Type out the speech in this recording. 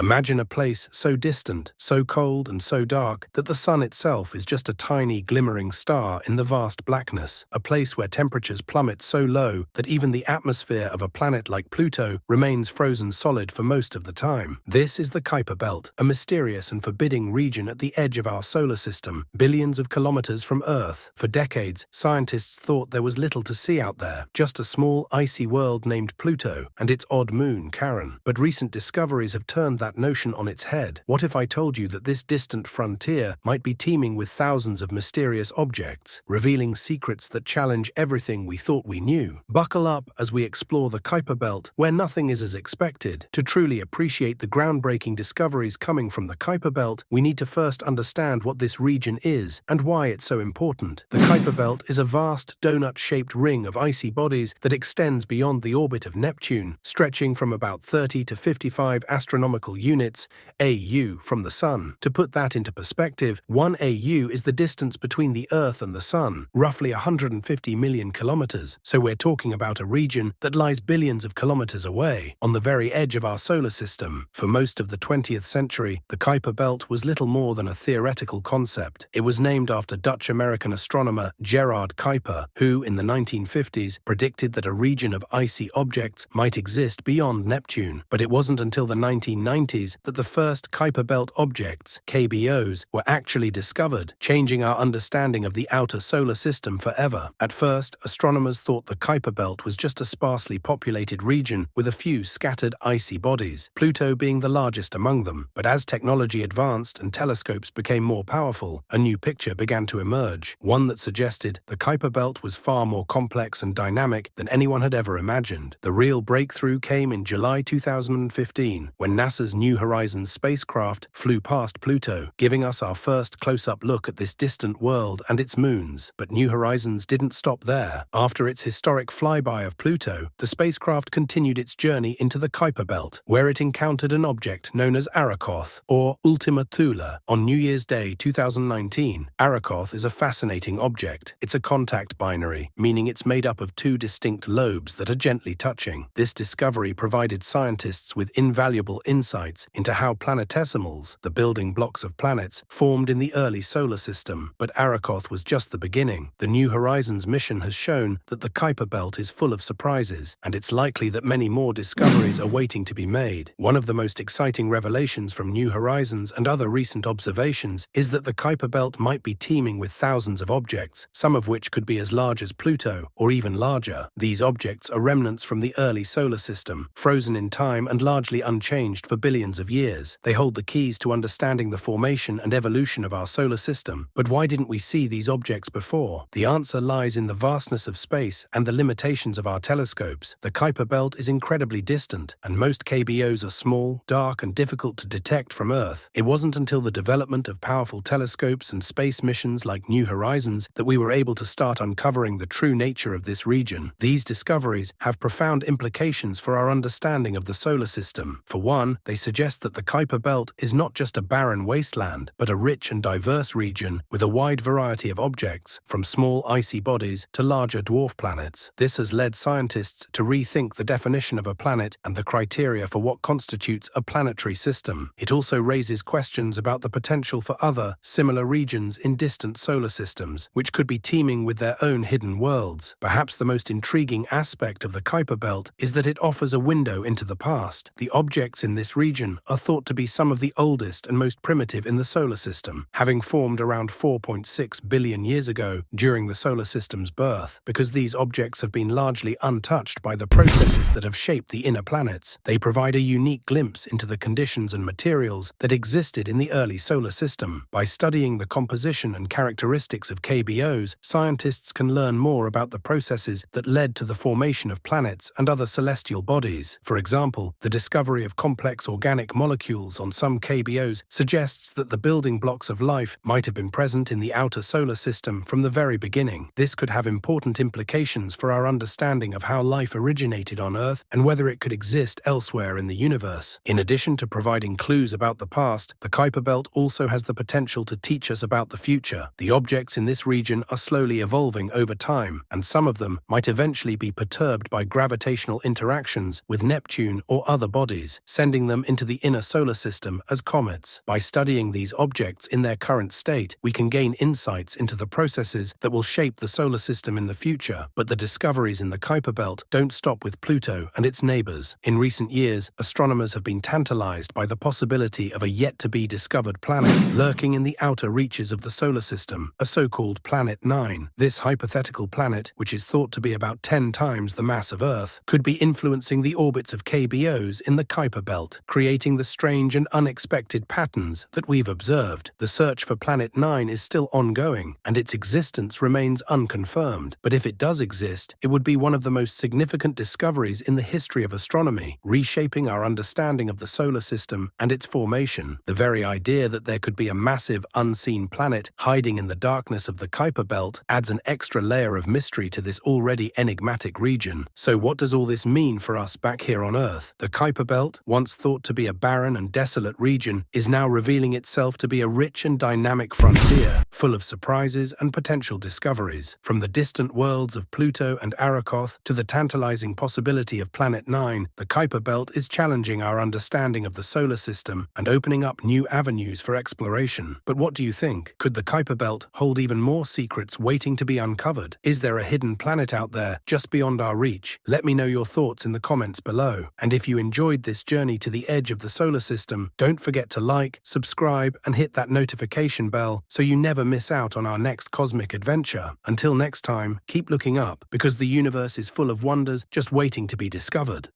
Imagine a place so distant, so cold and so dark that the sun itself is just a tiny glimmering star in the vast blackness, a place where temperatures plummet so low that even the atmosphere of a planet like Pluto remains frozen solid for most of the time. This is the Kuiper Belt, a mysterious and forbidding region at the edge of our solar system, billions of kilometers from Earth. For decades, scientists thought there was little to see out there, just a small icy world named Pluto and its odd moon, Charon. But recent discoveries have turned that notion on its head. What if I told you that this distant frontier might be teeming with thousands of mysterious objects, revealing secrets that challenge everything we thought we knew? Buckle up as we explore the Kuiper Belt, where nothing is as expected. To truly appreciate the groundbreaking discoveries coming from the Kuiper Belt, we need to first understand what this region is and why it's so important. The Kuiper Belt is a vast, donut-shaped ring of icy bodies that extends beyond the orbit of Neptune, stretching from about 30 to 55 astronomical units, AU, from the Sun. To put that into perspective, 1 AU is the distance between the Earth and the Sun, roughly 150 million kilometers, so we're talking about a region that lies billions of kilometers away, on the very edge of our solar system. For most of the 20th century, the Kuiper Belt was little more than a theoretical concept. It was named after Dutch-American astronomer Gerard Kuiper, who, in the 1950s, predicted that a region of icy objects might exist beyond Neptune. But it wasn't until the 1990s that the first Kuiper Belt objects, KBOs, were actually discovered, changing our understanding of the outer solar system forever. At first, astronomers thought the Kuiper Belt was just a sparsely populated region with a few scattered icy bodies, Pluto being the largest among them. But as technology advanced and telescopes became more powerful, a new picture began to emerge, one that suggested the Kuiper Belt was far more complex and dynamic than anyone had ever imagined. The real breakthrough came in July 2015, when NASA's New Horizons spacecraft flew past Pluto, giving us our first close-up look at this distant world and its moons. But New Horizons didn't stop there. After its historic flyby of Pluto, the spacecraft continued its journey into the Kuiper Belt, where it encountered an object known as Arakoth, or Ultima Thule, on New Year's Day 2019. Arakoth is a fascinating object. It's a contact binary, meaning it's made up of two distinct lobes that are gently touching. This discovery provided scientists with invaluable insights into how planetesimals, the building blocks of planets, formed in the early solar system. But Arakoth was just the beginning. The New Horizons mission has shown that the Kuiper Belt is full of surprises, and it's likely that many more discoveries are waiting to be made. One of the most exciting revelations from New Horizons and other recent observations is that the Kuiper Belt might be teeming with thousands of objects, some of which could be as large as Pluto or even larger. These objects are remnants from the early solar system, frozen in time and largely unchanged for billions of years. They hold the keys to understanding the formation and evolution of our solar system. But why didn't we see these objects before? The answer lies in the vastness of space and the limitations of our telescopes. The Kuiper Belt is incredibly distant, and most KBOs are small, dark, and difficult to detect from Earth. It wasn't until the development of powerful telescopes and space missions like New Horizons that we were able to start uncovering the true nature of this region. These discoveries have profound implications for our understanding of the solar system. For one, they suggest that the Kuiper Belt is not just a barren wasteland, but a rich and diverse region with a wide variety of objects, from small icy bodies to larger dwarf planets. This has led scientists to rethink the definition of a planet and the criteria for what constitutes a planetary system. It also raises questions about the potential for other, similar regions in distant solar systems, which could be teeming with their own hidden worlds. Perhaps the most intriguing aspect of the Kuiper Belt is that it offers a window into the past. The objects in this region are thought to be some of the oldest and most primitive in the solar system, having formed around 4.6 billion years ago during the solar system's birth. Because these objects have been largely untouched by the processes that have shaped the inner planets, they provide a unique glimpse into the conditions and materials that existed in the early solar system. By studying the composition and characteristics of KBOs, scientists can learn more about the processes that led to the formation of planets and other celestial bodies. For example, the discovery of complex organic molecules on some KBOs suggests that the building blocks of life might have been present in the outer solar system from the very beginning. This could have important implications for our understanding of how life originated on Earth and whether it could exist elsewhere in the universe. In addition to providing clues about the past, the Kuiper Belt also has the potential to teach us about the future. The objects in this region are slowly evolving over time, and some of them might eventually be perturbed by gravitational interactions with Neptune or other bodies, sending them into the inner solar system as comets. By studying these objects in their current state, we can gain insights into the processes that will shape the solar system in the future. But the discoveries in the Kuiper belt don't stop with Pluto and its neighbors. In recent years, astronomers have been tantalized by the possibility of a yet-to-be-discovered planet lurking in the outer reaches of the solar system, a so-called Planet 9. This hypothetical planet, which is thought to be about 10 times the mass of Earth, could be influencing the orbits of KBOs in the Kuiper belt, creating the strange and unexpected patterns that we've observed. The search for Planet 9 is still ongoing, and its existence remains unconfirmed. But if it does exist, it would be one of the most significant discoveries in the history of astronomy, reshaping our understanding of the solar system and its formation. The very idea that there could be a massive, unseen planet hiding in the darkness of the Kuiper belt adds an extra layer of mystery to this already enigmatic region. So what does all this mean for us back here on Earth? The Kuiper belt, once thought to be a barren and desolate region, is now revealing itself to be a rich and dynamic frontier, full of surprises and potential discoveries. From the distant worlds of Pluto and Arakoth to the tantalizing possibility of Planet 9, the Kuiper belt is challenging our understanding of the solar system and opening up new avenues for exploration. But what do you think? Could the Kuiper belt hold even more secrets waiting to be uncovered? Is there a hidden planet out there just beyond our reach? Let me know your thoughts in the comments below. And if you enjoyed this journey to the edge of the solar system, don't forget to like, subscribe, and hit that notification bell so you never miss out on our next cosmic adventure. Until next time, keep looking up, because the universe is full of wonders just waiting to be discovered.